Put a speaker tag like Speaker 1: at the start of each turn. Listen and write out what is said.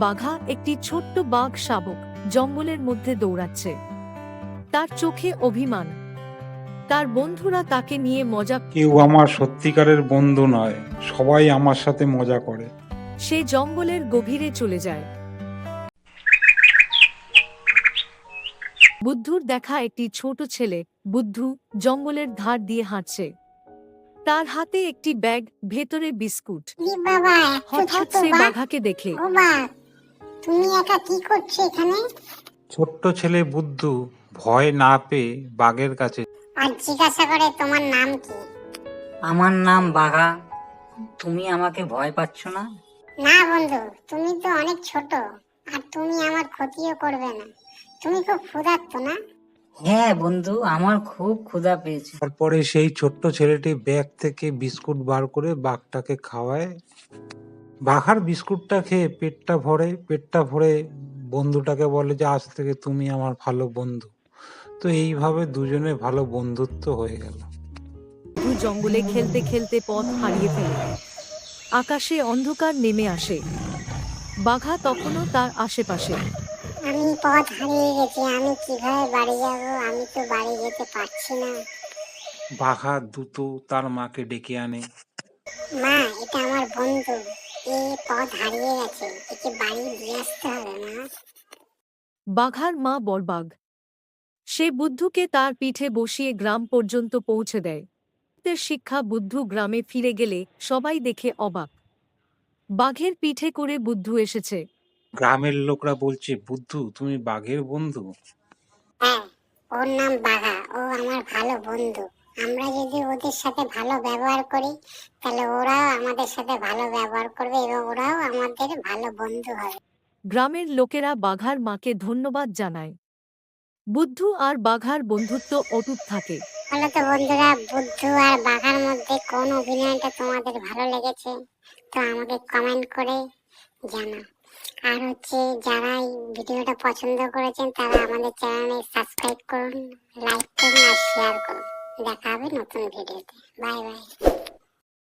Speaker 1: বাঘা একটি ছোট্ট বাঘ শাবক জঙ্গলের মধ্যে দৌড়াচ্ছে। তার চোখে অভিমান। তার বন্ধুরা তাকে নিয়ে মজা।
Speaker 2: কেউ আমার সত্যিকারের বন্ধু নয়, সবাই আমার সাথে মজা করে।
Speaker 1: সে জঙ্গলের গভীরে চলে যায়। বুদ্ধুর দেখা একটি ছোট ছেলে। বুদ্ধু জঙ্গলের ধার দিয়ে হাঁটছে। তার হাতে একটি ব্যাগ, ভেতরে বিস্কুট।
Speaker 3: বাবা,
Speaker 1: হঠাৎ সে বাঘাকে দেখে।
Speaker 3: ও বাঘ, তুমি একা কি করছো এখানে?
Speaker 2: ছোট্ট ছেলে বুদ্ধু ভয় না পেয়ে বাঘের কাছে।
Speaker 3: আর জিজ্ঞাসা করে তোমার নাম কি?
Speaker 4: আমার নাম বাঘা। তুমি আমাকে ভয় পাচ্ছ না?
Speaker 3: না বন্ধু, তুমি তো অনেক ছোট, আর তুমি আমার ক্ষতিও করবে না। তুমি খুব ক্ষুধার্ত না?
Speaker 4: হ্যাঁ বন্ধু, আমার খুব ক্ষুধা পেয়েছে।
Speaker 2: তারপরে সেই ছোট্ট ছেলেটি ব্যাগ থেকে বিস্কুট বার করে বাঘটাকে খাওয়ায়। বাঘার বিস্কুটটা খেয়ে পেটটা ভরে বন্ধুটাকে বলে যে আজ থেকে তুমি আমার ভালো বন্ধু। তো এইভাবে দুজনে ভালো বন্ধুত্ব হয়ে গেল।
Speaker 1: বুদ্ধু জঙ্গলে খেলতে খেলতে পথ হারিয়ে ফেলে। আকাশে অন্ধকার নেমে আসে। বাঘা তখনও তার আশেপাশে।
Speaker 3: আমি পথ হারিয়ে গেছি, আমি কিভাবে বাড়ি যাব? আমি তো বাড়ি যেতে পারছি না।
Speaker 2: বাঘা দ্রুত তার মাকে ডেকে আনে।
Speaker 3: মা, এটা আমার বন্ধু, এ পথ হারিয়ে গেছে, একে বাড়ি দিয়ে আসতে হবে। মা,
Speaker 1: বাঘার মা বড়বাঘ। সে বুদ্ধুকে তার পিঠে বসিয়ে গ্রাম পর্যন্ত পৌঁছে দেয়। তার শিক্ষা, বুদ্ধু গ্রামে ফিরে গেলে সবাই দেখে অবাক। বাঘের পিঠে করে বুদ্ধু এসেছে।
Speaker 2: গ্রামের লোকরা বলছে, বুদ্ধু তুমি বাঘের বন্ধু?
Speaker 3: হ্যাঁ, ওর নাম বাঘা, ও আমার ভালো বন্ধু। আমরা যদি ওদের সাথে ভালো ব্যবহার করি, তাহলে ওরাও আমাদের সাথে ভালো ব্যবহার করবে এবং ওরাও আমাদের ভালো বন্ধু হবে।
Speaker 1: গ্রামের লোকেরা বাঘার মাকে ধন্যবাদ জানায়। বুদ্ধু আর বাঘার বন্ধুত্ব অটুট থাকে।
Speaker 3: বলো তো বন্ধুরা, বুদ্ধু আর বাঘার মধ্যে কোন অভিনয়টা তোমাদের ভালো লেগেছে? তো আমাকে কমেন্ট করে জানাও। আর যারা এই ভিডিওটা পছন্দ করেছেন তারা আমাদের চ্যানেলে সাবস্ক্রাইব করুন, লাইক করুন আর শেয়ার করুন। দেখা হবে নতুন ভিডিওতে। Bye bye.